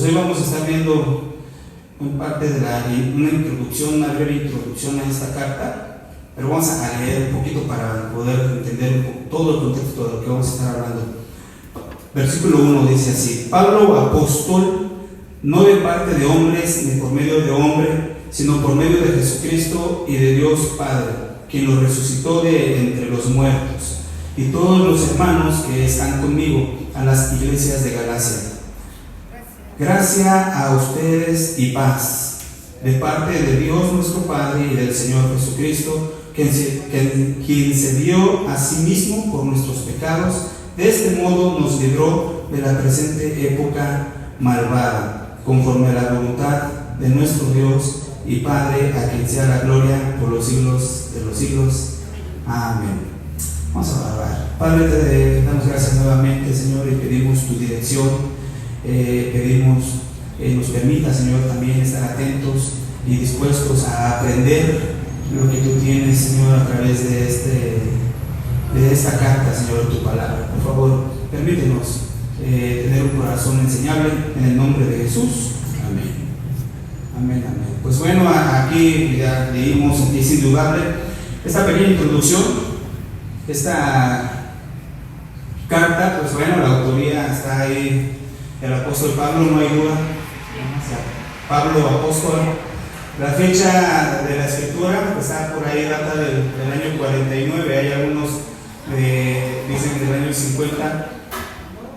Pues hoy vamos a estar viendo en parte de una breve introducción a esta carta, pero vamos a leer un poquito para poder entender todo el contexto de lo que vamos a estar hablando. Versículo 1 dice así: Pablo, apóstol, no de parte de hombres ni por medio de hombre, sino por medio de Jesucristo y de Dios Padre, quien lo resucitó de entre los muertos, y todos los hermanos que están conmigo, a las iglesias de Galacia. Gracia a ustedes y paz, de parte de Dios nuestro Padre y del Señor Jesucristo, quien se dio a sí mismo por nuestros pecados. De este modo nos libró de la presente época malvada, conforme a la voluntad de nuestro Dios y Padre, a quien sea la gloria por los siglos de los siglos. Amén. Vamos a orar. Padre, te damos gracias nuevamente, Señor, y pedimos tu dirección. Pedimos nos permita, Señor, también estar atentos y dispuestos a aprender lo que tú tienes, Señor, a través de esta carta, Señor, tu palabra. Por favor, permítenos tener un corazón enseñable en el nombre de Jesús. Amén. Amén, amén. Pues bueno, aquí ya leímos, es indudable esta pequeña introducción. Esta carta, pues bueno, la autoría está ahí, el apóstol Pablo, no hay duda. Pablo, apóstol. La fecha de la escritura pues está por ahí, data del año 49. Hay algunos dicen del año 50,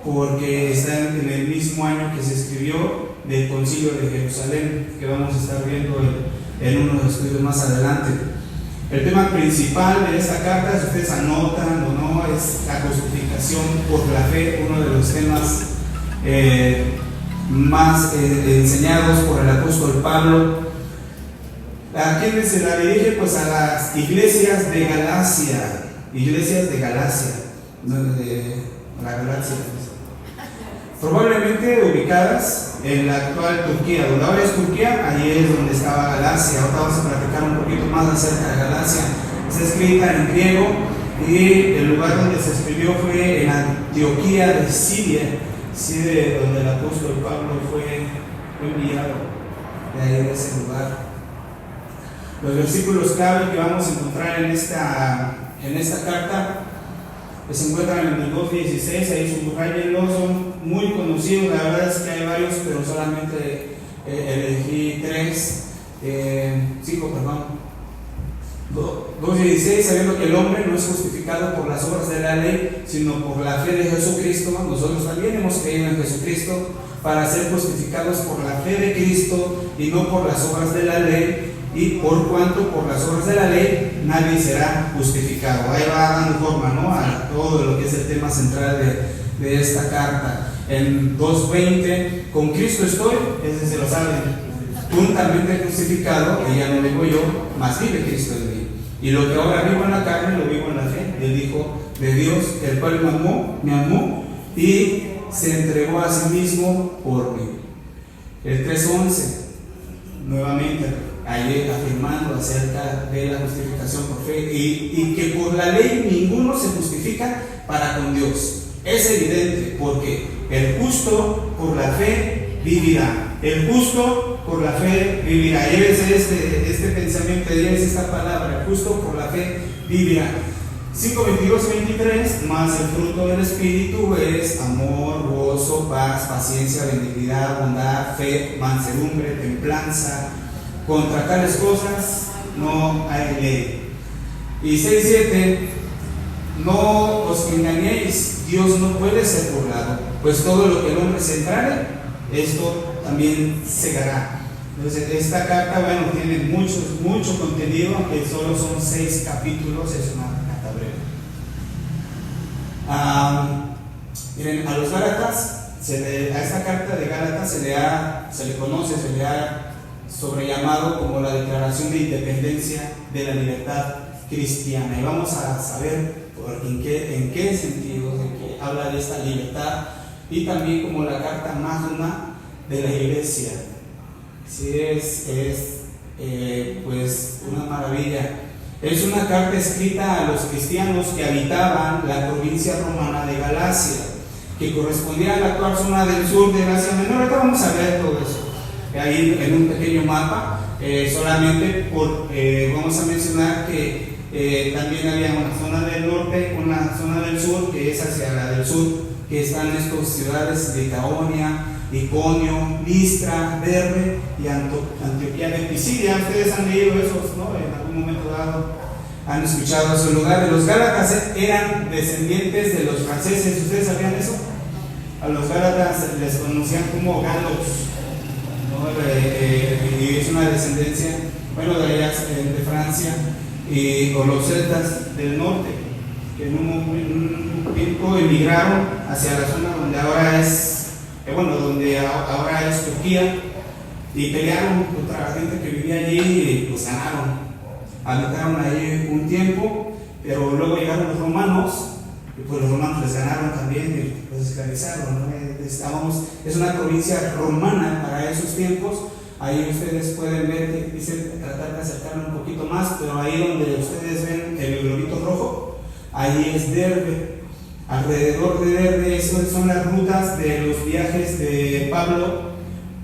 porque está en el mismo año que se escribió del Concilio de Jerusalén, que vamos a estar viendo en uno de los estudios más adelante. El tema principal de esta carta, si ustedes anotan o no, es la justificación por la fe, uno de los temas más enseñados por el apóstol Pablo. ¿A quiénes se la dirige? Pues a las iglesias de Galacia, la Galacia, probablemente ubicadas en la actual Turquía, donde ahora es Turquía. Ahí es donde estaba Galacia. Ahora vamos a platicar un poquito más acerca de Galacia. Está escrita en griego y el lugar donde se escribió fue en Antioquía de Siria, donde el apóstol Pablo fue enviado, de ahí de ese lugar. Los versículos clave que vamos a encontrar en esta carta se encuentran en el 2.16, ahí subrayenlos, son muy conocidos. La verdad es que hay varios, pero solamente elegí 5, perdón. 2.16, sabiendo que el hombre no es justificado por las obras de la ley, sino por la fe de Jesucristo. Nosotros también hemos creído en Jesucristo para ser justificados por la fe de Cristo y no por las obras de la ley. Y por cuanto por las obras de la ley nadie será justificado. Ahí va dando forma, ¿no?, a todo lo que es el tema central de esta carta. En 2.20, con Cristo estoy, ese se lo saben, juntamente justificado, que ya no vivo yo, mas vive Cristo en mí. Y lo que ahora vivo en la carne, lo vivo en la fe del Hijo de Dios, el cual me amó y se entregó a sí mismo por mí. El 3.11, nuevamente, ahí afirmando acerca de la justificación por fe y que por la ley ninguno se justifica para con Dios. Es evidente, porque el justo por la fe vivirá. El justo por la fe vivirá. Llévese este pensamiento, llévese esta palabra: el justo por la fe vivirá. 5:22-23, más el fruto del Espíritu es amor, gozo, paz, paciencia, benignidad, bondad, fe, mansedumbre, templanza. Contra tales cosas no hay ley. Y 6.7, no os engañéis, Dios no puede ser burlado, pues todo lo que el hombre sembrare, esto también segará. Entonces, esta carta, bueno, tiene mucho contenido, aunque solo son 6 capítulos, es una carta breve. Miren, a los Gálatas, a esta carta de Gálatas se le ha sobrellamado como la declaración de independencia de la libertad cristiana. Y vamos a saber en qué sentido, en qué habla de esta libertad, y también como la carta magna de la iglesia. Sí, pues una maravilla. Es una carta escrita a los cristianos que habitaban la provincia romana de Galacia. que correspondía a la actual zona del sur del Asia Menor. Ahorita vamos a ver todo eso ahí en un pequeño mapa. Solamente vamos a mencionar que también había una zona del norte, una zona del sur, que es hacia la del sur, que están estas ciudades de Licaonia, Iconio, Listra, Derbe y Antioquía de Pisidia. Ustedes han leído esos, ¿no? En algún momento dado han escuchado esos lugares. Los gálatas eran descendientes de los franceses. ¿Ustedes sabían eso? A los gálatas les conocían como galos, ¿no? Y es una descendencia, bueno, de allá de Francia, o los celtas del norte, que en un tiempo emigraron hacia la zona donde ahora es, ahora es Turquía, y pelearon contra la gente que vivía allí y pues ganaron. Habitaron ahí un tiempo, pero luego llegaron los romanos, y pues los romanos les ganaron también y los esclavizaron, ¿no? Es una provincia romana para esos tiempos. Ahí ustedes pueden ver que dice, tratar de acercarme un poquito más, pero ahí donde ustedes ven el globito rojo, ahí es Derbe. Alrededor de Derbe, esas son las rutas de los viajes de Pablo,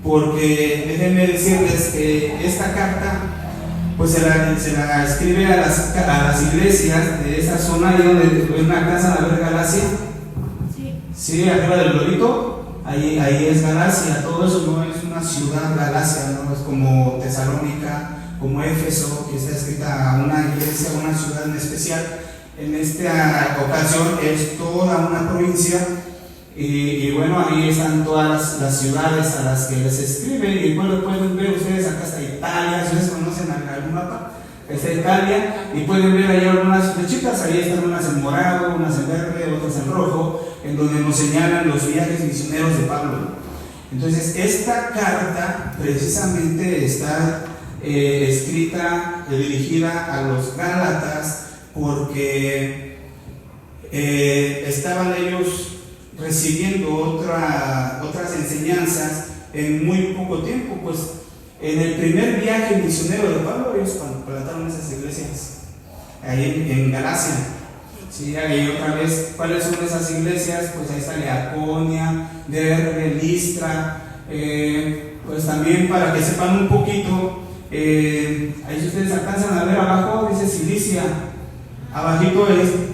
porque déjenme decirles que esta carta pues se la escribe a las iglesias de esa zona, ahí donde ven alcanzan a ver Galacia. Sí, arriba del globito. Ahí es Galacia. Todo eso no es una ciudad Galacia, no es como Tesalónica, como Éfeso, que está escrita a una iglesia, una ciudad en especial. En esta ocasión es toda una provincia, y bueno, ahí están todas las ciudades a las que les escribe. Y bueno, pueden ver ustedes, acá está Italia. ¿Ustedes conocen algún mapa? Está Italia, y pueden ver ahí algunas flechitas. Ahí están unas en morado, unas en verde, otras en rojo, en donde nos señalan los viajes misioneros de Pablo. Entonces, esta carta precisamente está escrita, dirigida a los Gálatas, porque estaban ellos recibiendo otras enseñanzas en muy poco tiempo. Pues en el primer viaje misionero de Pablo, ellos plantaron esas iglesias ahí en Galacia. Sí, ahí otra vez, ¿cuáles son esas iglesias? Pues ahí está Licaonia, Derbe, Listra. Pues también para que sepan un poquito, ahí si ustedes alcanzan a ver abajo, dice Cilicia. Abajito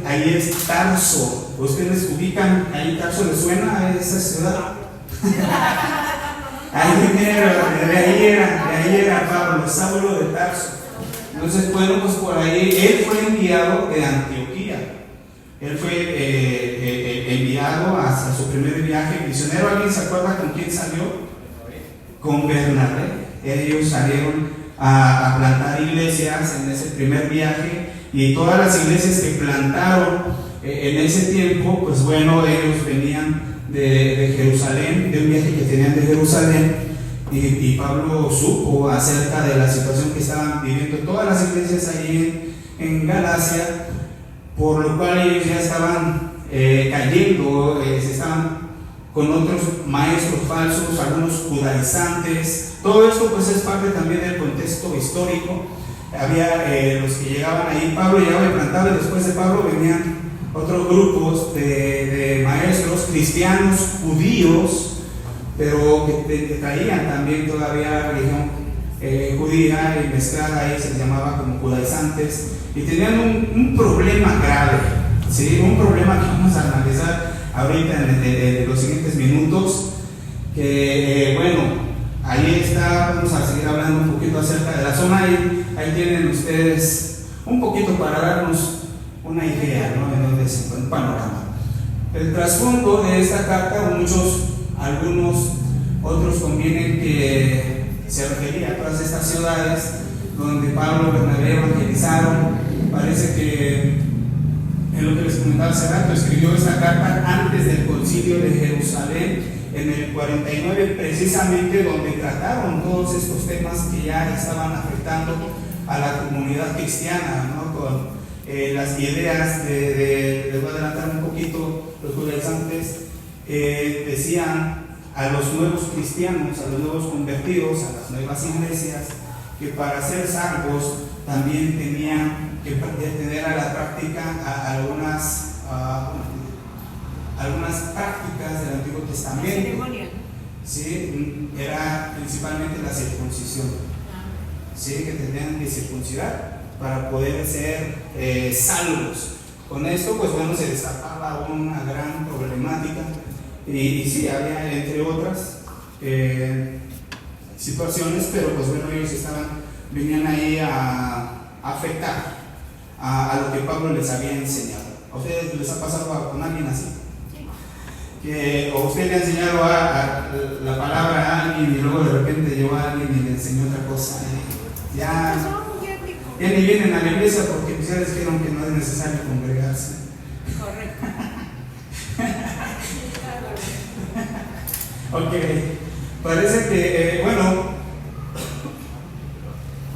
ahí es Tarso. Ustedes ubican, ahí Tarso, ¿les suena a esa ciudad? De ahí era Pablo, Saulo de Tarso. Entonces, bueno, pues por ahí él fue enviado de Antioquía. Él fue enviado hacia su primer viaje misionero. ¿Alguien se acuerda con quién salió? Con Bernabé. Ellos salieron a plantar iglesias en ese primer viaje, y todas las iglesias que plantaron en ese tiempo, pues bueno, ellos venían de Jerusalén, de un viaje que tenían de Jerusalén, y Pablo supo acerca de la situación que estaban viviendo todas las iglesias allí en Galacia, por lo cual ellos ya estaban cayendo, se estaban con otros maestros falsos, algunos judaizantes. Todo esto pues es parte también del contexto histórico. Había los que llegaban ahí, Pablo llegaba y plantaba, y después de Pablo venían otros grupos de maestros cristianos, judíos, pero que traían también todavía religión judía, y mezclada ahí, se les llamaba como judaizantes, y tenían un problema grave, ¿sí? Un problema que vamos a analizar ahorita en los siguientes minutos, que bueno, ahí está. Vamos a seguir hablando un poquito acerca de la zona, y ahí tienen ustedes un poquito para darnos una idea, ¿no?, de dónde se encuentra el panorama. El trasfondo de esta carta, algunos otros convienen que se refería a todas estas ciudades donde Pablo y Bernabé evangelizaron. Parece que, en lo que les comentaba hace rato, escribió esta carta antes del concilio de Jerusalén, en el 49, precisamente, donde trataron todos estos temas que ya estaban afectando a la comunidad cristiana, ¿no? Con las ideas les voy a adelantar un poquito. Los judaizantes decían a los nuevos cristianos, a los nuevos convertidos, a las nuevas iglesias, que para ser salvos también tenían que tener a la práctica algunas prácticas del Antiguo Testamento. Sí, era principalmente la circuncisión. Sí, que tenían que circuncidar para poder ser salvos. Con esto, pues bueno, se destapaba una gran problemática. Y sí, había entre otras situaciones, pero pues bueno, ellos venían ahí a afectar a lo que Pablo les había enseñado. ¿A ustedes les ha pasado con alguien así? O usted le ha enseñado la palabra a alguien y luego de repente llegó a alguien y le enseñó otra cosa. Ya ni vienen a la iglesia porque ya les dijeron que no es necesario congregarse. Correcto. Ok, parece que, bueno,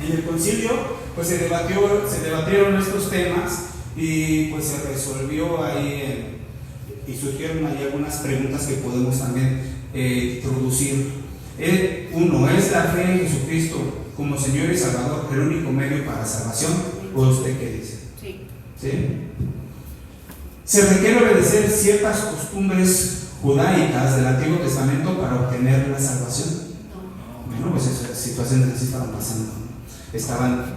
en el concilio pues se debatieron estos temas y pues se resolvió ahí y surgieron ahí algunas preguntas que podemos también introducir. Uno, ¿es la fe en Jesucristo como Señor y Salvador el único medio para salvación? ¿O usted qué dice? Sí. ¿Sí? ¿Se requiere obedecer ciertas costumbres judaicas del Antiguo Testamento para obtener la salvación? Bueno, pues esas situaciones así estaban pasando. Estaban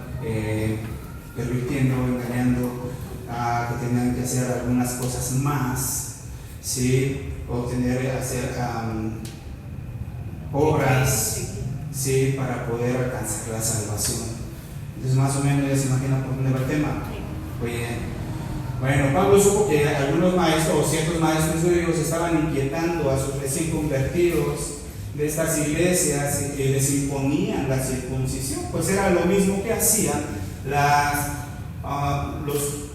permitiendo, engañando, que tenían que hacer algunas cosas más, ¿sí? Hacer obras, ¿sí? Para poder alcanzar la salvación. Entonces, más o menos ya se imaginan por dónde va el tema. Bien. Bueno, Pablo supo que algunos maestros o ciertos maestros judíos estaban inquietando a sus recién convertidos de estas iglesias y que les imponían la circuncisión, pues era lo mismo que hacían los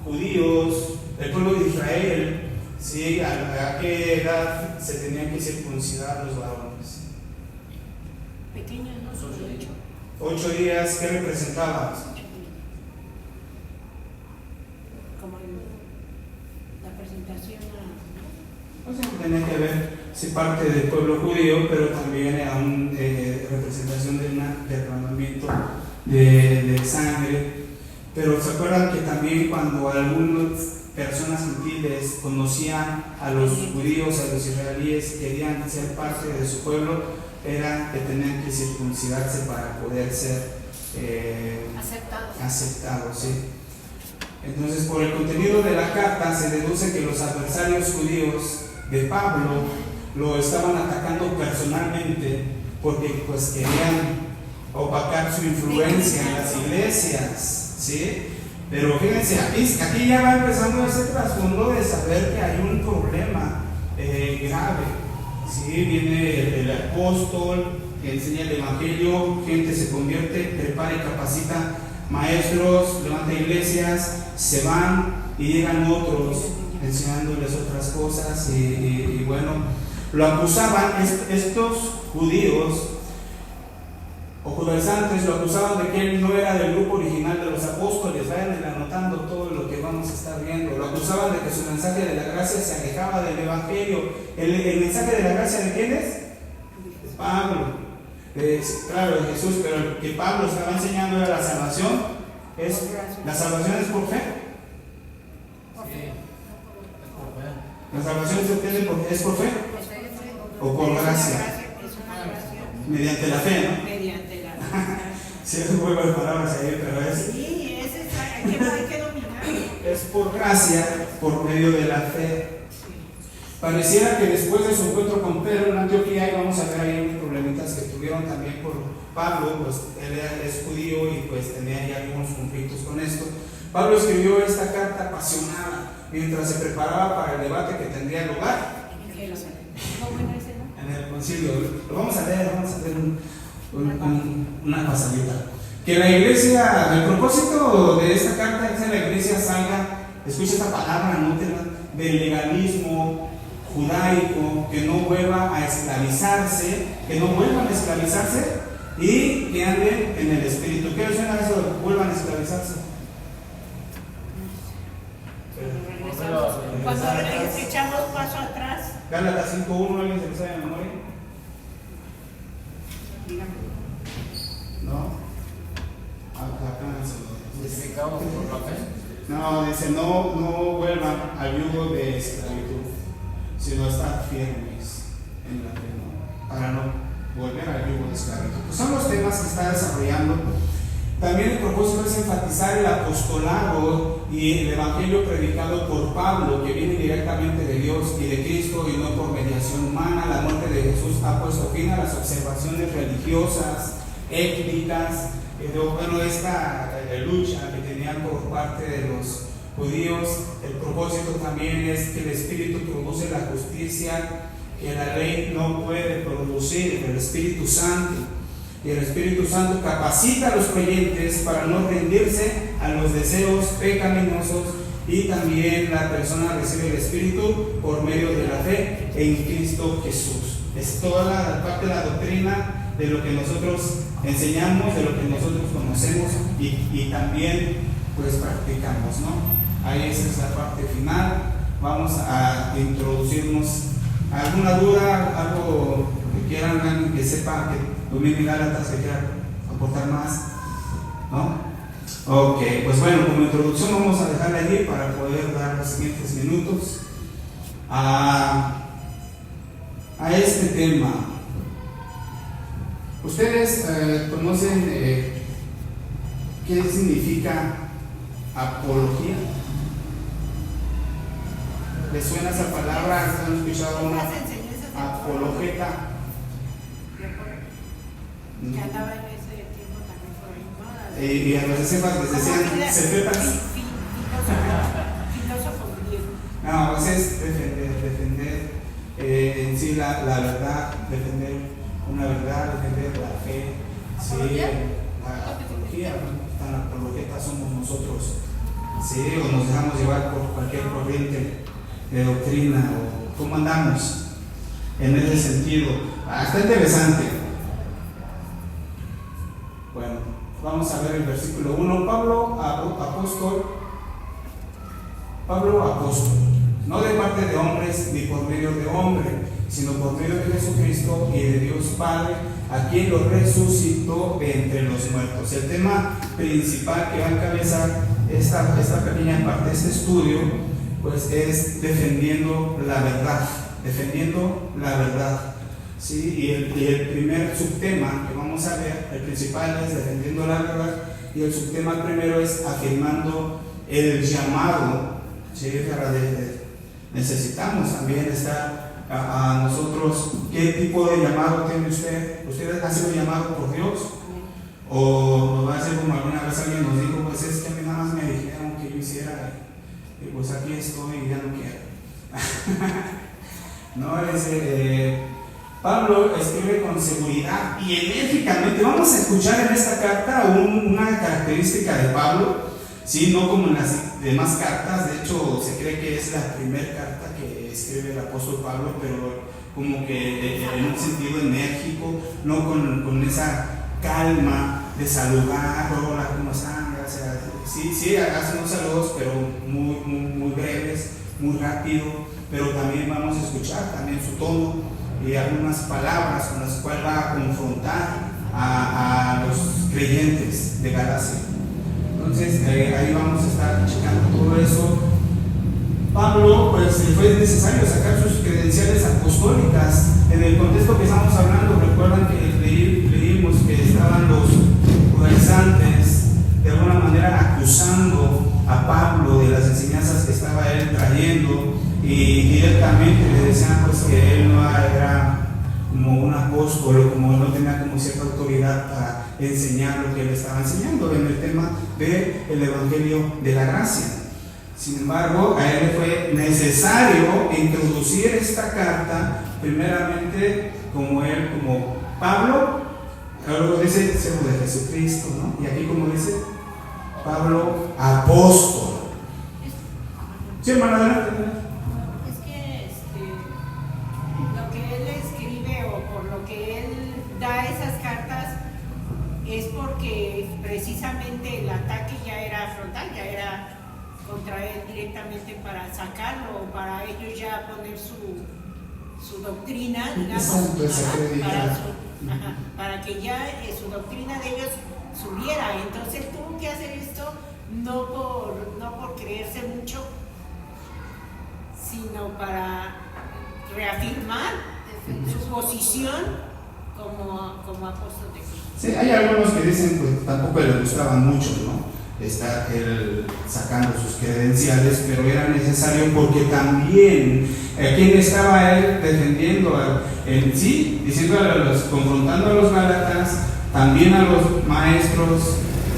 judíos, el pueblo de Israel. ¿Sí? ¿A qué edad se tenían que circuncidar los varones? Pequeños, no son 8. 8 días, ¿qué representaba? Como la presentación Pues tenía que ver, sí, parte del pueblo judío, pero también era una representación de un derramamiento de sangre. Pero se acuerdan que también cuando algunas personas gentiles conocían a los judíos, a los israelíes, querían ser parte de su pueblo, era que tenían que circuncidarse para poder ser aceptados, ¿sí? Entonces, por el contenido de la carta se deduce que los adversarios judíos de Pablo lo estaban atacando personalmente porque pues querían opacar su influencia en las iglesias, ¿sí? Pero fíjense, aquí ya va empezando ese trasfondo de saber que hay un problema grave, ¿sí? Viene el apóstol que enseña el evangelio, gente se convierte, prepara y capacita maestros, levanta iglesias, se van y llegan otros enseñándoles otras cosas y bueno, lo acusaban estos judíos o judaizantes, lo acusaban de que él no era del grupo original de los apóstoles. Vayan anotando todo lo que vamos a estar viendo. Lo acusaban de que su mensaje de la gracia se alejaba del evangelio. ¿El mensaje de la gracia de quién es? Pablo. Claro, de Jesús, pero el que Pablo estaba enseñando era la salvación. ¿La salvación es por fe? ¿La salvación se obtiene es por fe? ¿O por gracia? Mediante la fe, ¿no? Mediante la fe. Sí, es un juego de palabras ahí, pero es. Sí, hay que dominarlo. Es por gracia, por medio de la fe. Pareciera que después de su encuentro con Pedro en Antioquía, y vamos a ver ahí unos problemitas que tuvieron también por Pablo, pues él es judío y pues tenía ya algunos conflictos con esto. Pablo escribió esta carta apasionada mientras se preparaba para el debate que tendría lugar en el concilio. Lo vamos a leer, una pasadita. Que la iglesia, el propósito de esta carta es que la iglesia salga, escucha esta palabra, anótela, del legalismo judaico, que no vuelva a esclavizarse, que no vuelvan a esclavizarse y que anden en el espíritu. ¿Qué suena eso de que vuelvan a esclavizarse? Cuando echamos paso atrás. Gálatas 5:1, ¿alguien se lo sabe de memoria? ¿No? ¿Justificados por la fe? No, dice no vuelvan al yugo de esclavitud. sino estar firmes en la fe, ¿no? Para no volver al yugo de esclavitud. Pues son los temas que está desarrollando. También el propósito es enfatizar el apostolado y el evangelio predicado por Pablo, que viene directamente de Dios y de Cristo y no por mediación humana. La muerte de Jesús ha puesto fin a las observaciones religiosas, étnicas, esta lucha que tenían por parte de los judíos. El propósito también es que el Espíritu produce la justicia que la ley no puede producir, el Espíritu Santo. Y el Espíritu Santo capacita a los creyentes para no rendirse a los deseos pecaminosos, y también la persona recibe el Espíritu por medio de la fe en Cristo Jesús. Es toda la parte de la doctrina de lo que nosotros enseñamos, de lo que nosotros conocemos y también pues practicamos, ¿no? Ahí esa es la parte final. Vamos a introducirnos. ¿Alguna duda? ¿Algo que quieran, alguien que sepa, que domine Gálatas, que quiera aportar más? ¿No? Ok, pues bueno, como introducción vamos a dejarla allí para poder dar los siguientes minutos a este tema. ¿Ustedes conocen qué significa apología? ¿Les suena esa palabra? ¿Han escuchado una apologeta? Que andaba en ese tiempo también por ahí, ¿no? Y a los cepas les decían cepetas. Filósofo griego. No, pues es defender en sí la verdad, defender una verdad, defender la fe. Sí, la apología, ¿no? La apologeta somos nosotros. Sí, o nos dejamos llevar por cualquier corriente de doctrina, o cómo andamos en ese sentido. Está interesante. Bueno, vamos a ver el versículo 1. Pablo apóstol, no de parte de hombres ni por medio de hombre, sino por medio de Jesucristo y de Dios Padre, a quien lo resucitó de entre los muertos. El tema principal que va a encabezar esta pequeña parte de este estudio, pues es defendiendo la verdad, ¿sí? Y el primer subtema que vamos a ver, el principal es defendiendo la verdad, y el subtema primero es afirmando el llamado, ¿sí? Necesitamos también estar a nosotros. ¿Qué tipo de llamado tiene usted? ¿Usted ha sido llamado por Dios? ¿O nos va a hacer como alguna vez alguien nos dijo, pues es que a mí nada más me dijeron que yo hiciera, y pues aquí estoy y ya no quiero? No, Pablo escribe con seguridad y enérgicamente. Vamos a escuchar en esta carta una característica de Pablo, ¿sí? No como en las demás cartas. De hecho, se cree que es la primera carta que escribe el apóstol Pablo, pero como que en un sentido enérgico, no con esa calma de saludar, hola, ¿cómo están? Gracias. Sí, hace unos saludos, pero muy breves, muy rápido, pero también vamos a escuchar también su tono y algunas palabras con las cuales va a confrontar a los creyentes de Galacia. Entonces ahí vamos a estar checando todo eso. Pablo, pues fue necesario sacar sus credenciales apostólicas. En el contexto que estamos hablando, recuerdan que leímos que estaban los judaizantes de alguna manera acusando a Pablo de las enseñanzas que estaba él trayendo, y directamente le decían pues que él no era como un apóstol, o como no tenía como cierta autoridad para enseñar lo que él estaba enseñando en el tema del Evangelio de la Gracia. Sin embargo, a él le fue necesario introducir esta carta primeramente como Pablo, luego dice siervo de Jesucristo, ¿no? Y aquí como dice Pablo apóstol. Sí, hermana, adelante. Es que lo que él escribe o por lo que él da esas cartas es porque precisamente el ataque ya era frontal, ya era contra él directamente para sacarlo, para ellos ya poner su doctrina, digamos, para que ya su doctrina de ellos subiera. Entonces tuvo que hacer esto no por creerse mucho, sino para reafirmar su posición como apóstol de Cristo. Sí, hay algunos que dicen pues tampoco les gustaban mucho, ¿no? Estar él sacando sus credenciales, pero era necesario porque también ¿quién estaba él defendiendo en sí? Confrontando a los gálatas, también a los maestros,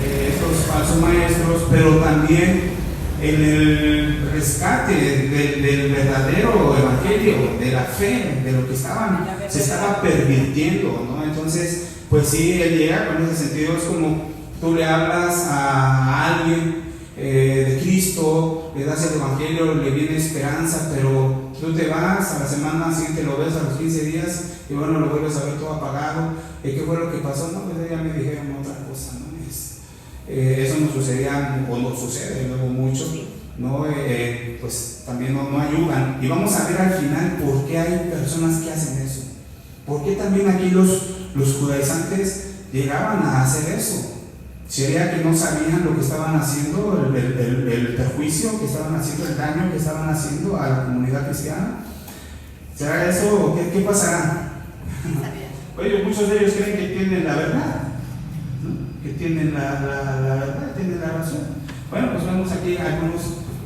estos falsos maestros, pero también en el rescate del verdadero evangelio, de la fe, de lo que se estaba pervirtiendo, ¿no? Entonces, pues sí, él llega con ese sentido, es como tú le hablas a alguien de Cristo, le das el evangelio, le viene esperanza, pero tú te vas a la semana siguiente, lo ves a los 15 días y bueno, lo vuelves a ver todo apagado. ¿Qué fue lo que pasó? No, pues ya me dijeron otra cosa, ¿no? Eso no sucedía o no sucede luego mucho, ¿no? Pues también no ayudan. Y vamos a ver al final por qué hay personas que hacen eso. ¿Por qué también aquí los judaizantes llegaban a hacer eso? ¿Sería que no sabían lo que estaban haciendo, el perjuicio que estaban haciendo, el daño que estaban haciendo a la comunidad cristiana? ¿Será eso o qué pasará? Oye, muchos de ellos creen que tienen la verdad, ¿no? Que tienen la verdad, tienen la razón. Bueno, pues vemos aquí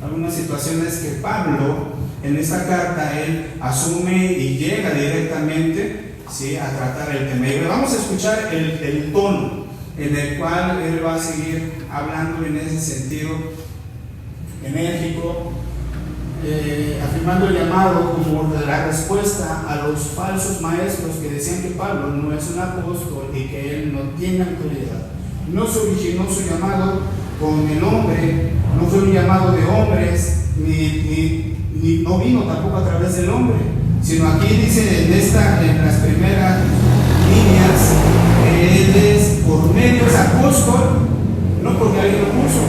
algunas situaciones que Pablo en esta carta él asume y llega directamente, ¿sí?, a tratar el tema. Y vamos a escuchar el tono en el cual él va a seguir hablando en ese sentido enérgico, afirmando el llamado como la respuesta a los falsos maestros que decían que Pablo no es un apóstol y que él no tiene autoridad. No se originó su llamado con el hombre, no fue un llamado de hombres, ni no vino tampoco a través del hombre, sino aquí dice en las primeras líneas, él es por medio de apóstol, no porque alguien lo puso,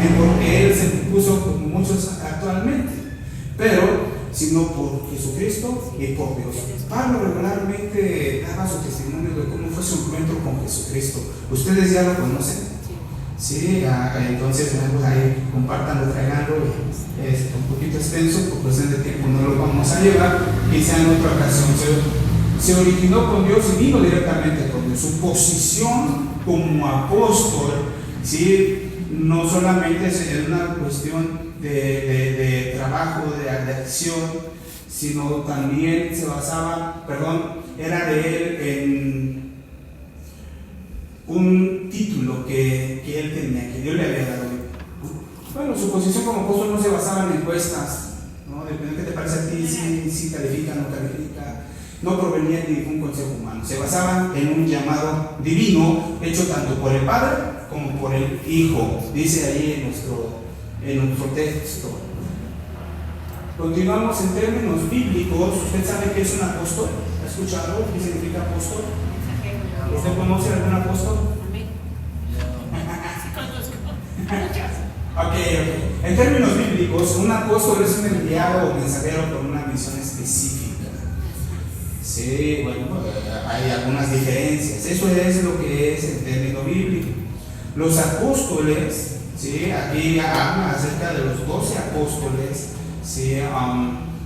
ni porque él se puso como muchos actualmente, pero sino por Jesucristo y por Dios. Pablo regularmente daba su testimonio de cómo fue su encuentro con Jesucristo. Ustedes ya lo conocen. Sí, entonces pues ahí compártanlo, traiganlo, es un poquito extenso, por cuestión de tiempo no lo vamos a llevar, quizá en otra ocasión. Se originó con Dios y vino directamente con Dios. Su posición como apóstol, ¿sí?, no solamente es una cuestión de trabajo, de acción, sino también se basaba, era de él en un título que él tenía, que Dios le había dado. Bueno, su posición como apóstol no se basaba en encuestas, ¿no? Depende de qué te parece a ti, si califica o no califica. No provenía de ningún consejo humano, se basaban en un llamado divino hecho tanto por el Padre como por el Hijo, dice ahí en nuestro texto. Continuamos en términos bíblicos. ¿Usted sabe qué es un apóstol? ¿Ha escuchado qué significa apóstol? ¿Usted conoce algún apóstol? Ok. En términos bíblicos, un apóstol es un enviado o mensajero con una misión específica. Sí, bueno, hay algunas diferencias. Eso es lo que es el término bíblico. Los apóstoles, ¿sí?, aquí habla acerca de los 12 apóstoles, ¿sí?,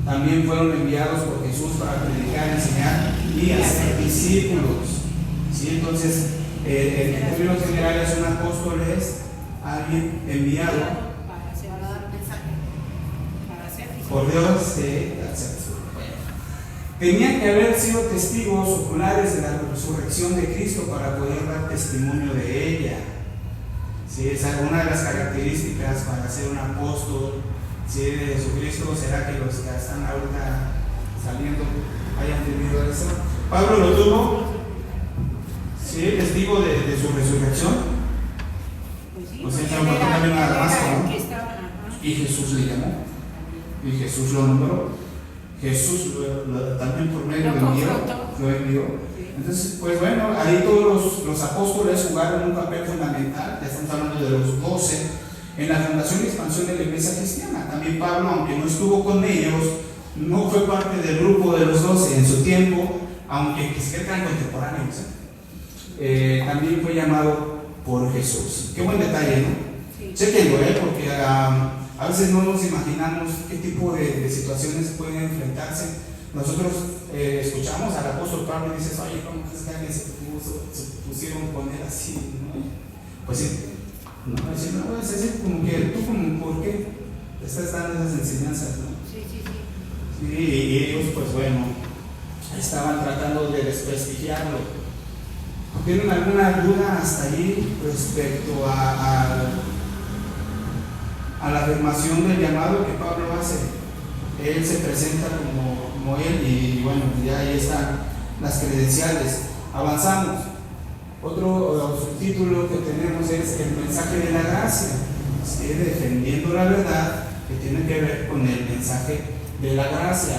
también fueron enviados por Jesús para predicar, enseñar y hacer discípulos. ¿Sí? Entonces, en términos generales, un apóstol es alguien enviado para dar mensaje, para hacer por Dios. Tenían que haber sido testigos oculares de la resurrección de Cristo para poder dar testimonio de ella. ¿Sí? Es alguna de las características para ser un apóstol, ¿sí?, de Jesucristo. ¿Será que los que están ahorita saliendo hayan tenido eso? Pablo lo tuvo, ¿sí?, testigo de su resurrección. Pues sí, también a Damasco, ¿no? Y Jesús le llamó, y Jesús lo nombró. Jesús también por medio lo envió. Entonces, pues bueno, ahí todos los apóstoles jugaron un papel fundamental. Ya estamos hablando de los 12 en la fundación y expansión de la iglesia cristiana. También Pablo, aunque no estuvo con ellos, no fue parte del grupo de los 12 en su tiempo, aunque que se eran contemporáneos. También fue llamado por Jesús. Qué buen detalle, ¿no? Sí. Chequenlo, porque a veces no nos imaginamos qué tipo de situaciones pueden enfrentarse nosotros escuchamos al apóstol Pablo y dices, oye, ¿cómo es que alguien se pusieron poner así? ¿No? Pues sí, no, es así como que tú, como, ¿por qué te estás dando esas enseñanzas? ¿No? Sí, y ellos, pues bueno, estaban tratando de desprestigiarlo. ¿Tienen alguna duda hasta ahí respecto a la afirmación del llamado que Pablo hace? Él se presenta como él y bueno, ya ahí están las credenciales. Avanzamos. Otro subtítulo que tenemos es el mensaje de la gracia, ¿sí? Defendiendo la verdad, que tiene que ver con el mensaje de la gracia.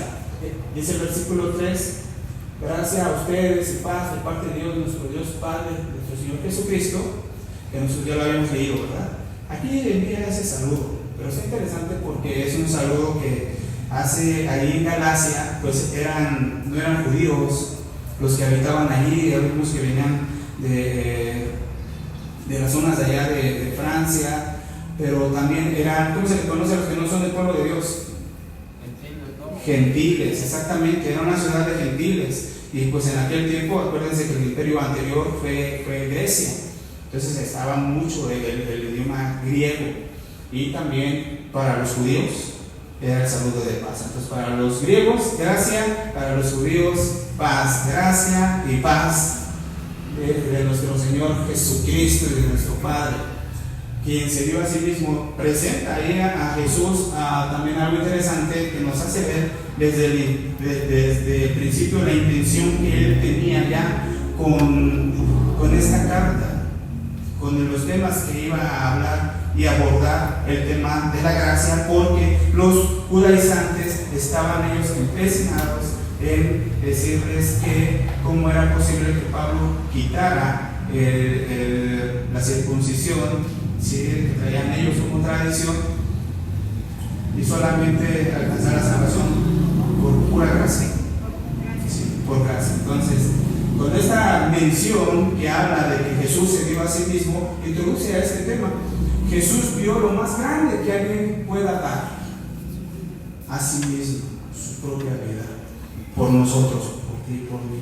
Dice el versículo 3: gracia a ustedes y paz de parte de Dios, nuestro Dios Padre, nuestro Señor Jesucristo, que nosotros ya lo habíamos leído, ¿verdad? Aquí envía ese saludo, pero es interesante porque es un saludo que hace ahí en Galacia, pues no eran judíos los que habitaban allí, algunos que venían de las zonas de allá de Francia, pero también eran, ¿cómo se les conoce a los que no son del pueblo de Dios? Gentiles, exactamente, era una ciudad de gentiles. Y pues en aquel tiempo, acuérdense que el imperio anterior fue Grecia, entonces estaba mucho el idioma griego. Y también para los judíos era el saludo de paz. Entonces para los griegos, gracia; para los judíos, paz. Gracia y paz de nuestro Señor Jesucristo y de nuestro Padre, quien se dio a sí mismo. Presenta ahí a Jesús también algo interesante que nos hace ver desde el principio la intención que él tenía ya con esta carta, con los temas que iba a hablar y abordar el tema de la gracia, porque los judaizantes estaban ellos empecinados en decirles que cómo era posible que Pablo quitara la circuncisión, ¿sí?, que traían ellos como tradición, y solamente alcanzar la salvación por pura gracia, ¿sí?, por gracia. Entonces, con esta mención que habla de que Jesús se dio a sí mismo, introduce a este tema. Jesús vio lo más grande que alguien pueda dar a sí mismo, su propia vida, por nosotros, por ti y por mí.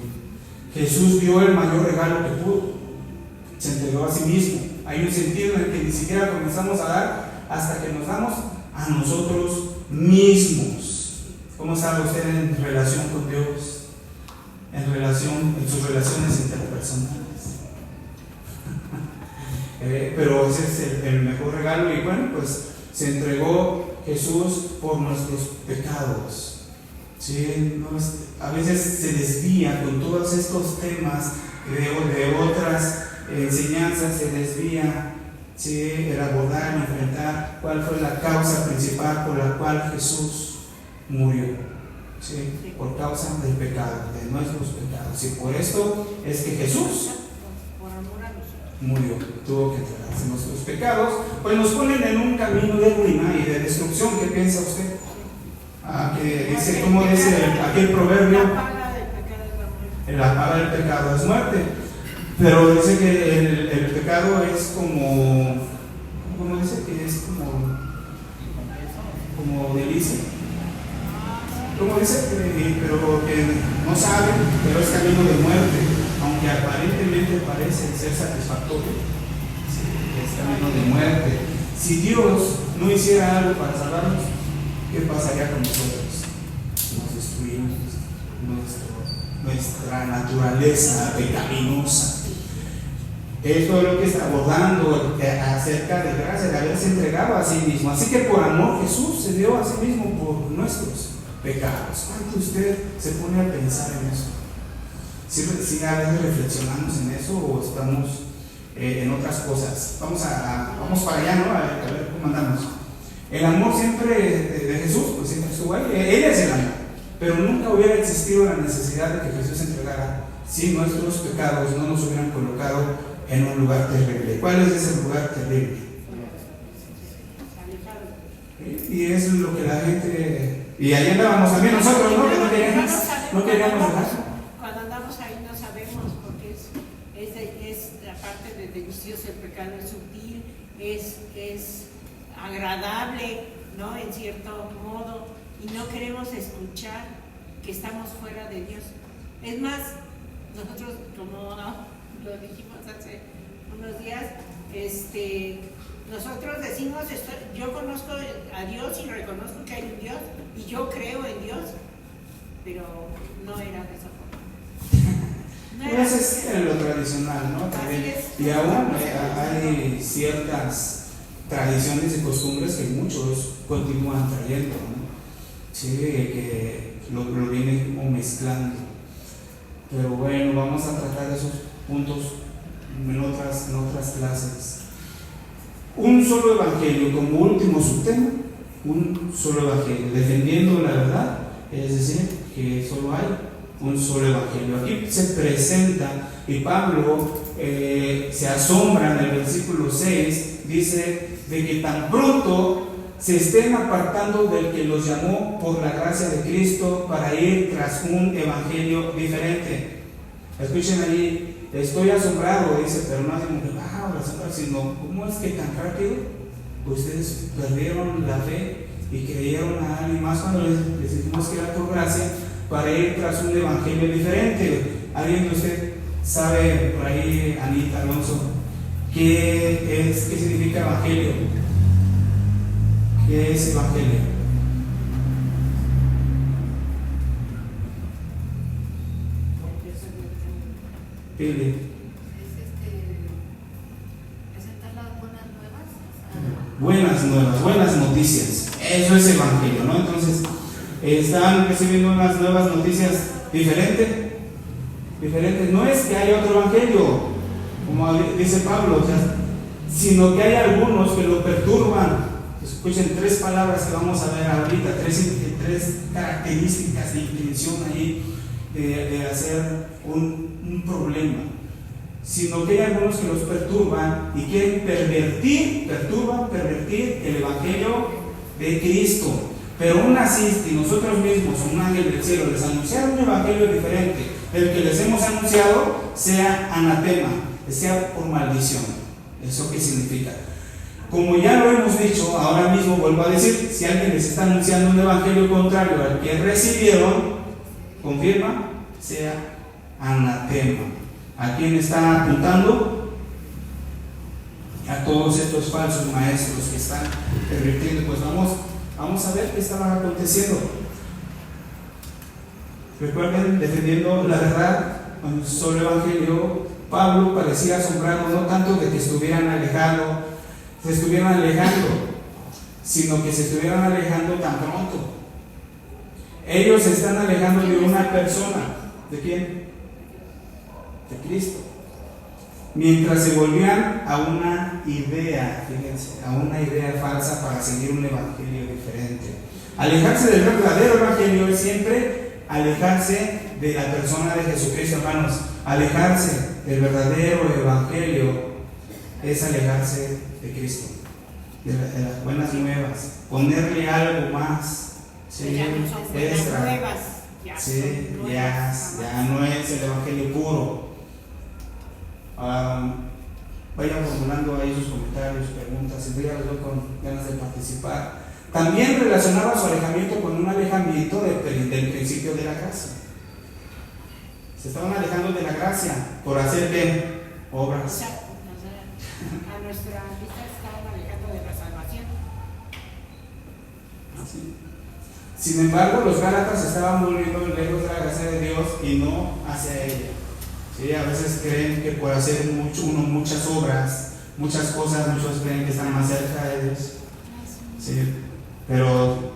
Jesús vio el mayor regalo que pudo, se entregó a sí mismo. Hay un sentido en el que ni siquiera comenzamos a dar hasta que nos damos a nosotros mismos. ¿Cómo sabe usted en relación con Dios? En sus relaciones interpersonales. Pero ese es el mejor regalo. Y bueno, pues se entregó Jesús por nuestros pecados. ¿Sí? A veces se desvía con todos estos temas de otras enseñanzas, se desvía, ¿sí?, el abordar, el enfrentar cuál fue la causa principal por la cual Jesús murió, ¿sí?, por causa del pecado, de nuestros pecados. Y por esto es que Jesús murió, tuvo que entregarse nuestros pecados, pues nos ponen en un camino de ruina y de destrucción. ¿Qué piensa usted? Que dice, ¿cómo dice aquel proverbio? La paga del pecado es muerte. Pero dice que el pecado es como dice que es como delicia. Como dice, pero que no sabe, pero es camino de muerte, aunque aparentemente parece ser satisfactorio, sí, es camino de muerte. Si Dios no hiciera algo para salvarnos, ¿qué pasaría con nosotros? Nos destruimos, nuestra naturaleza pecaminosa. Esto es lo que está abordando acerca de gracia, de haberse entregado a sí mismo. Así que por amor Jesús se dio a sí mismo por nuestros pecados. ¿Cuánto usted se pone a pensar en eso? ¿Sí a veces reflexionamos en eso o estamos en otras cosas? Vamos para allá, ¿no? A ver cómo andamos. El amor siempre de Jesús, pues siempre estuvo ahí. Él es el amor, pero nunca hubiera existido la necesidad de que Jesús se entregara si nuestros pecados no nos hubieran colocado en un lugar terrible. ¿Cuál es ese lugar terrible? Y eso es lo que la gente... Y ahí andábamos también nosotros, ¿no? Que no queríamos dejar. Cuando andamos ahí no sabemos, porque es aparte de delicioso, el pecado es sutil, es agradable, ¿no?, en cierto modo, y no queremos escuchar que estamos fuera de Dios. Es más, nosotros, como lo dijimos hace unos días, nosotros decimos, yo conozco a Dios y reconozco que hay un Dios y yo creo en Dios, pero no era de esa forma. Pues es lo tradicional, ¿no? También, y aún hay ciertas tradiciones y costumbres que muchos continúan trayendo, ¿no? Sí, que lo vienen como mezclando. Pero bueno, vamos a tratar esos puntos en otras clases. Un solo evangelio como último subtema, un solo evangelio, defendiendo la verdad, es decir, que solo hay un solo evangelio. Aquí se presenta, y Pablo se asombra en el versículo 6, dice de que tan pronto se estén apartando del que los llamó por la gracia de Cristo para ir tras un evangelio diferente. Escuchen ahí, estoy asombrado, dice, pero no hacen asombrar, sino ¿cómo es que tan rápido ustedes perdieron la fe y creyeron a alguien más cuando les dijimos que era por gracia para ir tras un evangelio diferente? ¿Alguien de usted sabe por ahí, Anita, Alonso, qué significa evangelio? ¿Qué es evangelio? Pili. Presentar las buenas nuevas. Buenas noticias. Eso es evangelio, ¿no? Entonces, están recibiendo unas nuevas noticias diferentes. No es que haya otro evangelio, como dice Pablo, sino que hay algunos que lo perturban. Escuchen tres palabras que vamos a ver ahorita, tres características de intención ahí de hacer un problema. Sino que hay algunos que los perturban y quieren pervertir el evangelio de Cristo. Pero aún así, si nosotros mismos, un ángel del cielo, les anunciaron un evangelio diferente, el que les hemos anunciado sea anatema, sea por maldición. ¿Eso qué significa? Como ya lo hemos dicho, ahora mismo vuelvo a decir, si alguien les está anunciando un evangelio contrario al que recibieron, confirma, sea anatema. ¿A quién está apuntando? A todos estos falsos maestros que están pervirtiendo. Pues vamos a ver qué estaba aconteciendo. Recuerden, defendiendo la verdad, un solo evangelio, Pablo parecía asombrado no tanto de que se estuvieran alejando, sino que se estuvieran alejando tan pronto. Ellos se están alejando de una persona. ¿De quién? De Cristo. Mientras se volvían a una idea, fíjense, a una idea falsa para seguir un evangelio diferente. Alejarse del verdadero evangelio es siempre alejarse de la persona de Jesucristo, hermanos. Alejarse del verdadero evangelio es alejarse de Cristo, de las buenas nuevas, ponerle algo más. Sí, ya no son buenas extra. nuevas, ya no es el evangelio puro. Vayan formulando ahí sus comentarios, preguntas, y yo les doy con ganas de participar. También relacionaba su alejamiento con un alejamiento del principio de la gracia. Se estaban alejando de la gracia por hacer bien obras. A nuestra vista estaban alejando de la salvación. Así. Sin embargo, los gálatas estaban volviendo lejos de la gracia de Dios y no hacia ella. ¿Sí? A veces creen que por hacer muchas obras, muchas cosas, muchos creen que están más cerca de Dios. ¿Sí? Pero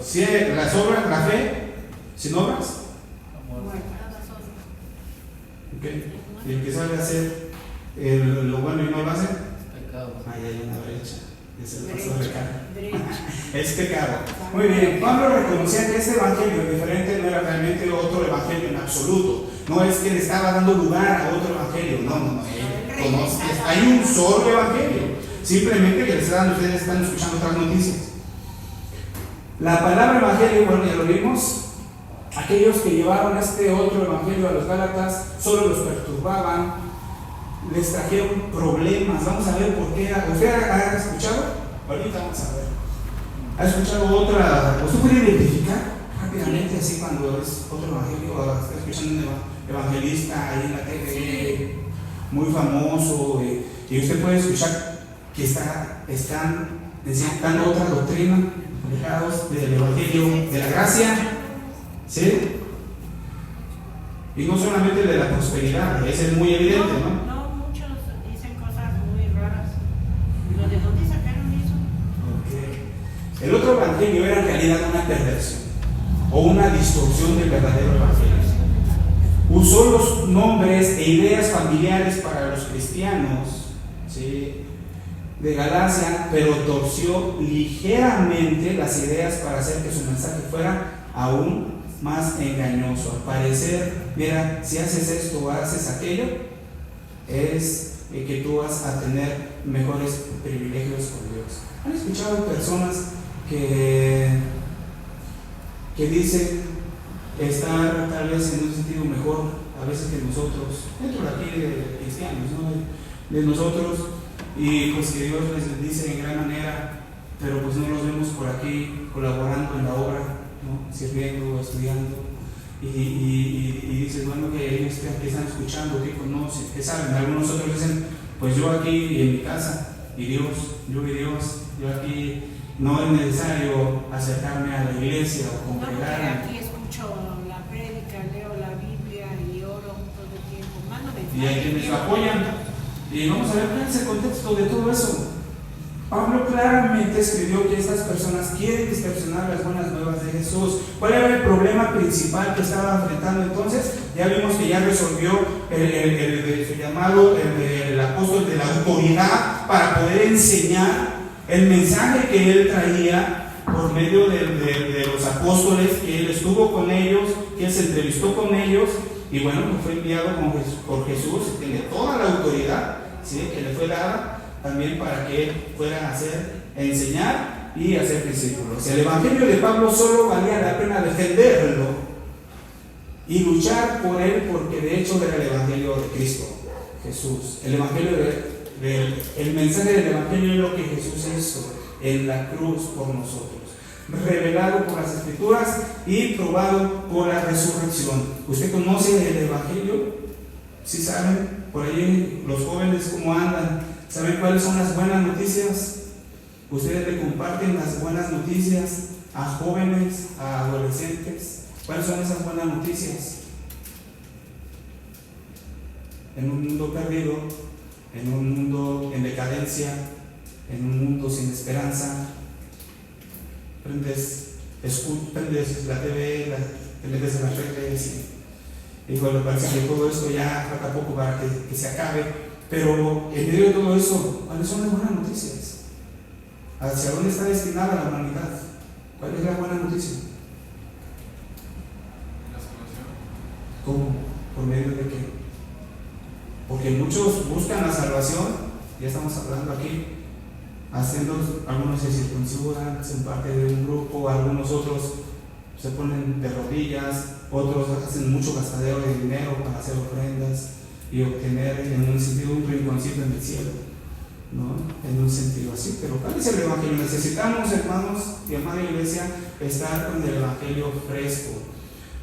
si las obras, la fe, sin obras, ¿okay? Y el que sabe hacer lo bueno y no lo hace, ahí hay una brecha. Es el paso de pecado. Es pecado. Muy bien, Pablo reconocía que este evangelio diferente no era realmente otro evangelio en absoluto. No es que le estaba dando lugar a otro evangelio. No. Hay un solo evangelio. Simplemente que ustedes están escuchando otras noticias. La palabra evangelio, bueno, ya lo vimos. Aquellos que llevaron este otro evangelio a los gálatas solo los perturbaban, les trajeron problemas. Vamos a ver por qué. ¿Usted ha escuchado? Ahorita vamos a ver. ¿Ha escuchado otra? ¿Usted puede identificar? rápidamente, así cuando es otro evangelio, o está escuchando un evangelista ahí en la TV, muy famoso, y usted puede escuchar que están dando otra doctrina, alejados del evangelio de la gracia, ¿sí? Y no solamente de la prosperidad, ese es muy evidente, ¿no? No, muchos dicen cosas muy raras. ¿Pero de dónde sacaron eso? Okay. El otro evangelio era en realidad una perversión o una distorsión del verdadero evangelio. Usó los nombres e ideas familiares para los cristianos, ¿sí?, de Galacia, pero torció ligeramente las ideas para hacer que su mensaje fuera aún más engañoso. Al parecer, mira, si haces esto o haces aquello, es que tú vas a tener mejores privilegios con Dios. ¿Han escuchado personas que dicen estar tal vez en un sentido mejor a veces que nosotros, dentro de aquí de cristianos, ¿no?, de nosotros, y pues que Dios les dice en gran manera, pero pues no los vemos por aquí colaborando en la obra, ¿no?, sirviendo, estudiando, y dices, bueno, que ellos que están escuchando, que conocen, que saben. Algunos otros dicen, pues yo aquí en mi casa, y Dios, yo aquí no es necesario acercarme a la iglesia o congregarme. No, aquí escucho la prédica, leo la Biblia y oro todo el tiempo, mando mensajes. Y hay quienes lo apoyan. Y vamos a ver cuál es el contexto de todo eso. Pablo claramente escribió que estas personas quieren distorsionar las buenas nuevas de Jesús. ¿Cuál era el problema principal que estaba enfrentando entonces? Ya vimos que ya resolvió su llamado, el apóstol de la autoridad para poder enseñar el mensaje que él traía por medio de los apóstoles, que él estuvo con ellos, que él se entrevistó con ellos. Y bueno, fue enviado por Jesús, que tiene toda la autoridad, ¿sí?, que le fue dada también para que él fuera a enseñar y hacer discípulos. El evangelio de Pablo solo valía la pena defenderlo y luchar por él, porque de hecho era el evangelio de Cristo Jesús. El evangelio el mensaje del evangelio es lo que Jesús hizo en la cruz por nosotros, revelado por las Escrituras y probado por la resurrección. ¿Usted conoce el evangelio? ¿Sí saben? Por ahí los jóvenes cómo andan. ¿Saben cuáles son las buenas noticias? Ustedes le comparten las buenas noticias a jóvenes, a adolescentes. ¿Cuáles son esas buenas noticias? En un mundo perdido, en un mundo en decadencia, en un mundo sin esperanza, prendes la TV, te metes en las redes y bueno, parece que todo esto ya falta poco para que se acabe. Pero en medio de todo eso, ¿cuáles son las buenas noticias? ¿Hacia dónde está destinada la humanidad? ¿Cuál es la buena noticia? La salvación. ¿Cómo? ¿Por medio de qué? Porque muchos buscan la salvación, ya estamos hablando aquí, haciendo, algunos se circuncidan, son parte de un grupo, algunos otros se ponen de rodillas, otros hacen mucho gastadero de dinero para hacer ofrendas y obtener en un sentido un rinconcito en el cielo, ¿no? En un sentido así. Pero ¿cuál es el evangelio? Necesitamos, hermanos y amada iglesia, estar con el evangelio fresco,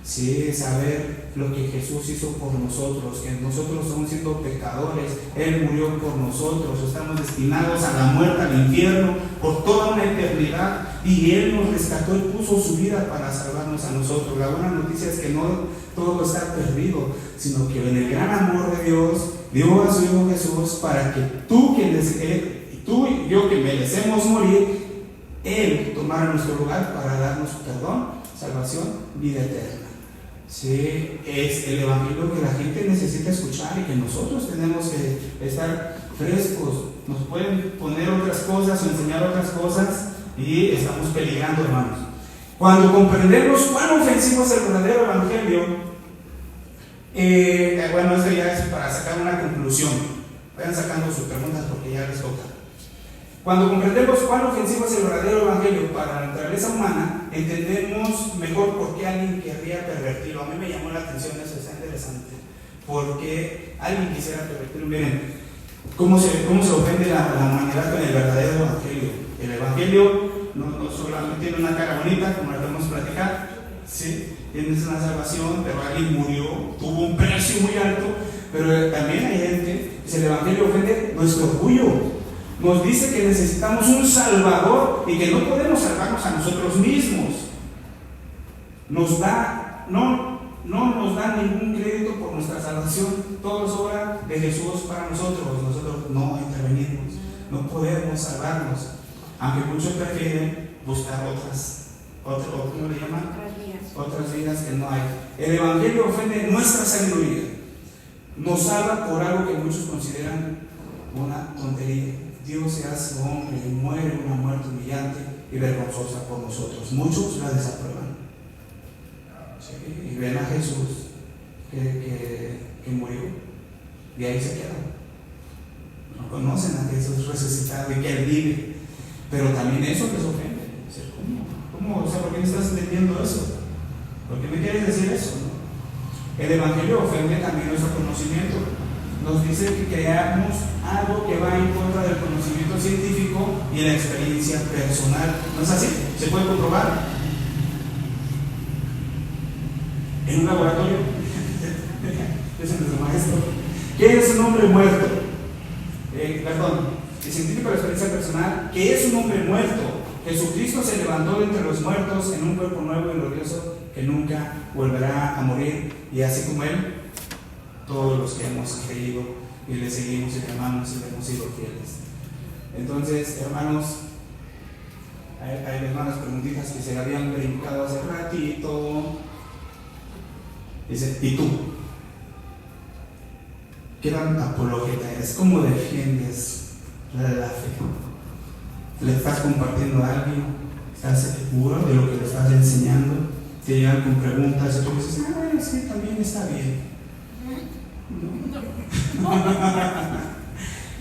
¿sí? Saber lo que Jesús hizo por nosotros, que nosotros somos siendo pecadores, Él murió por nosotros, estamos destinados a la muerte, al infierno, por toda una eternidad, y Él nos rescató y puso su vida para salvarnos a nosotros. La buena noticia es que no todo está perdido, sino que en el gran amor de Dios dio a su Hijo Jesús para que tú y yo que merecemos morir, Él tomara nuestro lugar para darnos perdón, salvación, vida eterna. Sí, es el evangelio que la gente necesita escuchar y que nosotros tenemos que estar frescos. Nos pueden poner otras cosas o enseñar otras cosas y estamos peligrando, hermanos. Cuando comprendemos cuán ofensivo es el verdadero evangelio, bueno, esto ya es para sacar una conclusión. Vayan sacando sus preguntas porque ya les toca. Cuando comprendemos cuán ofensivo es el verdadero evangelio para la naturaleza humana, entendemos mejor por qué alguien querría pervertirlo. A mí me llamó la atención eso, está interesante. Porque alguien quisiera pervertirlo. Miren, cómo se ofende la humanidad con el verdadero evangelio. El evangelio no solamente tiene una cara bonita, como la podemos platicar, ¿sí? Tienes una salvación, pero alguien murió, tuvo un precio muy alto, pero también hay gente que el Evangelio ofende nuestro orgullo. Nos dice que necesitamos un Salvador y que no podemos salvarnos a nosotros mismos. No nos da ningún crédito por nuestra salvación. Todo es obra de Jesús para nosotros. Nosotros no intervenimos, no podemos salvarnos. Aunque muchos prefieren buscar ¿cómo le llaman? Otras vidas que no hay. El Evangelio ofende nuestra sabiduría. Nos salva por algo que muchos consideran una tontería. Dios se hace hombre y muere una muerte humillante y vergonzosa por nosotros. Muchos la desaprueban. ¿Sí? Y ven a Jesús que murió y ahí se quedan. No conocen a Jesús resucitado y que Él vive. Pero también eso les ofende. ¿Cómo? O sea, ¿por qué me estás entendiendo eso? ¿Por qué me quieres decir eso? ¿No? El Evangelio ofende también nuestro conocimiento. Nos dice que creamos algo que va en contra del conocimiento científico y la experiencia personal. ¿No es así? ¿Se puede comprobar? En un laboratorio. Ese es nuestro maestro. ¿Qué es un hombre muerto? El científico de la experiencia personal, ¿qué es un hombre muerto? Jesucristo se levantó de entre los muertos en un cuerpo nuevo y glorioso que nunca volverá a morir, y así como Él, todos los que hemos creído y le seguimos y le amamos y le hemos sido fieles. Entonces, hermanos, hay hermanas preguntitas que se le habían brincado hace ratito. Dice, ¿y tú? ¿Qué tan apologeta eres? ¿Cómo defiendes la fe? ¿Le estás compartiendo a alguien? ¿Estás seguro de lo que le estás enseñando? Te llegan con preguntas y tú dices, bueno, sí, también está bien.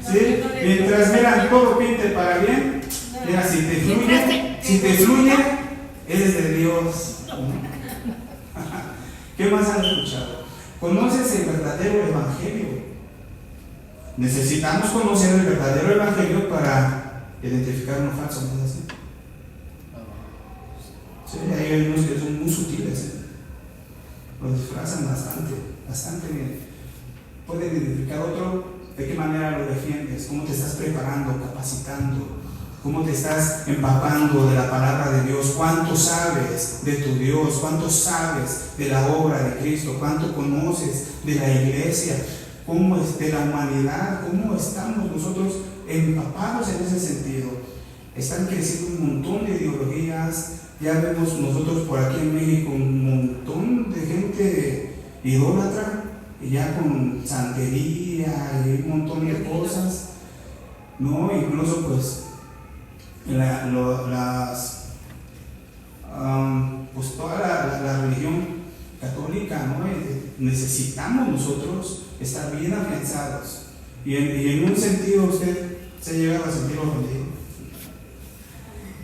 ¿Sí? Mientras, mira, todo pinte para bien, mira, si te fluye, eres de Dios. ¿Qué más han escuchado? ¿Conoces el verdadero evangelio? Necesitamos conocer el verdadero evangelio para identificar uno falso, ¿no es así? Sí, hay unos que son muy sutiles, los disfrazan bastante bien. Pueden identificar otro, de qué manera lo defiendes, cómo te estás preparando, capacitando, cómo te estás empapando de la palabra de Dios, cuánto sabes de tu Dios, cuánto sabes de la obra de Cristo, cuánto conoces de la iglesia, cómo es de la humanidad, cómo estamos nosotros empapados en ese sentido. Están creciendo un montón de ideologías. Ya vemos nosotros por aquí en México un montón de gente idólatra, y ya con santería y un montón de cosas, ¿no? Incluso pues pues toda la religión católica, ¿no? Necesitamos nosotros estar bien afianzados. Y en un sentido usted se ha llegado a sentir ofendido.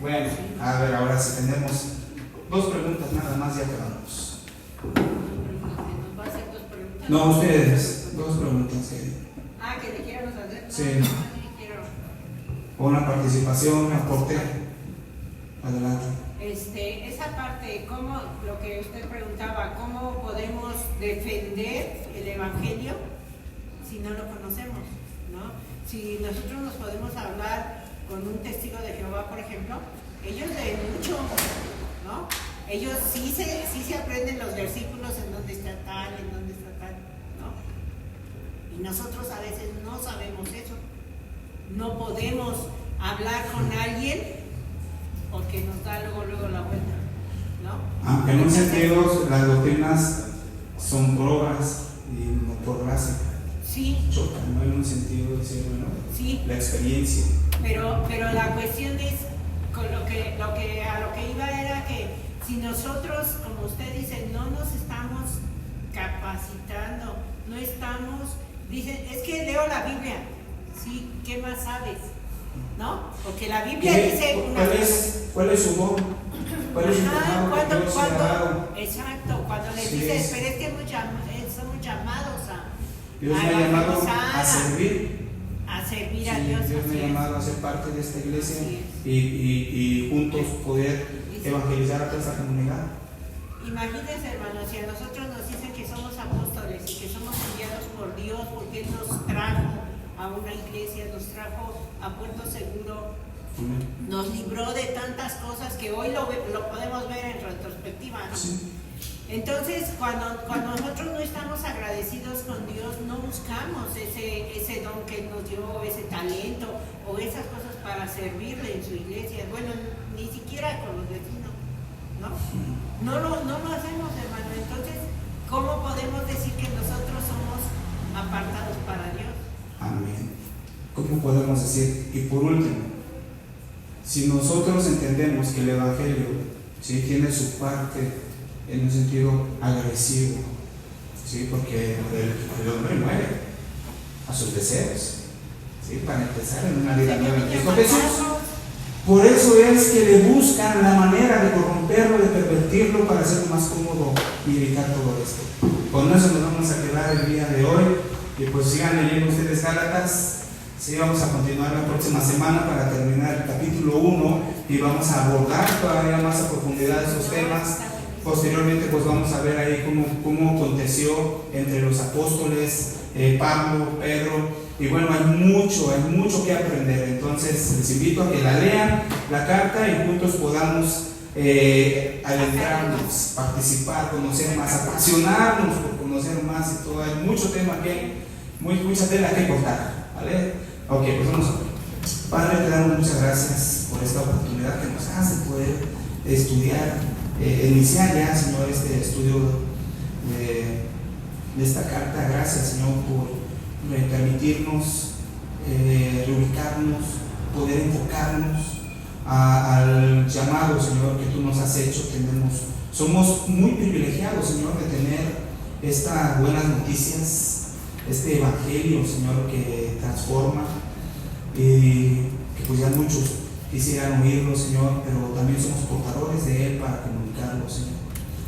Bueno, a ver, ahora sí tenemos dos preguntas nada más, ya acabamos. ¿Nos va a hacer dos preguntas? No, ustedes, dos preguntas que le quieran hacer. Sí. Quiero. O una participación, un aporte. Adelante. Esa parte, ¿cómo, lo que usted preguntaba, cómo podemos defender el evangelio si no lo conocemos, ¿no? Si nosotros nos podemos hablar con un testigo de Jehová, por ejemplo, ellos leen mucho, ¿no? Ellos sí se aprenden los versículos en dónde está tal, en dónde está tal, ¿no? Y nosotros a veces no sabemos eso. No podemos hablar con alguien porque nos da luego la vuelta, ¿no? Aunque en un sentido las doctrinas son por obras y no por gracia. Sí. Chocan, ¿no? En un sentido de decir, bueno, sí. La experiencia. Pero la cuestión es, con lo que iba era que si nosotros, como usted dice, no nos estamos capacitando, no estamos, dicen, es que leo la Biblia, sí, ¿qué más sabes? ¿No? Porque la Biblia dice una ¿Cuál es su don? ¿Cuál es su llamado que Dios le ha dado? Exacto, cuando le dices, pero es que somos llamados a Dios me ha llamado a servir. A servir a Dios. Dios me ha llamado a ser parte de esta iglesia y juntos poder evangelizar a toda esta comunidad. Imagínense, hermanos, si a nosotros nos dicen que somos apóstoles y que somos enviados por Dios porque Él nos trajo a una iglesia, nos trajo a Puerto Seguro, nos libró de tantas cosas que hoy lo podemos ver en retrospectiva, ¿no? Sí. Entonces, cuando nosotros no estamos agradecidos con Dios, no buscamos ese don que Él nos dio, ese talento o esas cosas para servirle en su iglesia. Bueno, ni siquiera con los vecinos, ¿no? No lo hacemos, hermano. Entonces, ¿cómo podemos decir que nosotros somos apartados para Dios? Amén. ¿Cómo podemos decir? Y por último, si nosotros entendemos que el Evangelio, ¿sí?, tiene su parte en un sentido agresivo, ¿sí?, porque el hombre muere a sus deseos, ¿sí?, para empezar en una vida nueva en Cristo Jesús. Por eso es que le buscan la manera de corromperlo, de pervertirlo para hacerlo más cómodo y evitar todo esto. Con eso nos vamos a quedar el día de hoy. Y pues sigan leyendo ustedes Gálatas. Sí, vamos a continuar la próxima semana para terminar el capítulo 1 y vamos a abordar todavía más a profundidad esos temas. Posteriormente pues vamos a ver ahí cómo aconteció entre los apóstoles, Pablo, Pedro. Y bueno, hay mucho que aprender. Entonces les invito a que la lean, la carta, y juntos podamos adentrarnos, participar, conocer más, apasionarnos por conocer más y todo. Hay mucho tema mucha tela que cortar, ¿vale? Ok, pues vamos a ver. Padre, te damos muchas gracias por esta oportunidad que nos das de poder estudiar, iniciar ya, Señor, este estudio de esta carta. Gracias, Señor, por permitirnos reubicarnos, poder enfocarnos al llamado, Señor, que tú nos has hecho. Somos muy privilegiados, Señor, de tener estas buenas noticias, este evangelio, Señor, que transforma, y que pues ya muchos quisieran oírlo, Señor, pero también somos portadores de él para comunicarlo, Señor.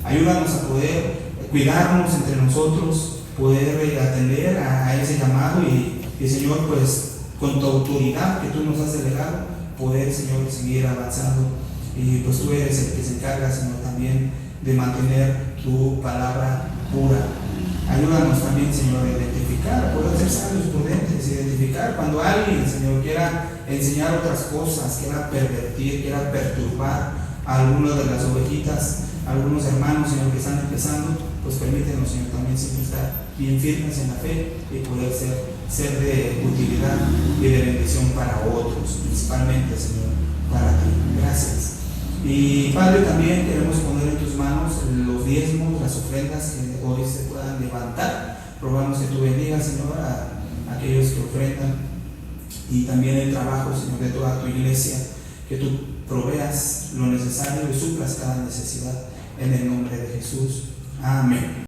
Ayúdanos a poder cuidarnos entre nosotros, poder atender a ese llamado y Señor, pues con tu autoridad que tú nos has delegado, poder, Señor, seguir avanzando. Y pues tú eres el que se encarga, Señor, también de mantener tu palabra pura. Ayúdanos también, Señor, a identificar, a poder ser sabios, prudentes, identificar cuando alguien, Señor, quiera enseñar otras cosas, quiera pervertir, quiera perturbar a algunas de las ovejitas, a algunos hermanos, Señor, que están empezando. Pues permítenos, Señor, también siempre estar bien firmes en la fe y poder ser de utilidad y de bendición para otros, principalmente, Señor, para ti. Gracias. Y Padre, también queremos poner en tus manos los diezmos, las ofrendas que hoy se puedan levantar. Rogamos que tú bendigas, Señor, a aquellos que ofrendan, y también el trabajo, Señor, de toda tu iglesia, que tú proveas lo necesario y suplas cada necesidad, en el nombre de Jesús. Amén.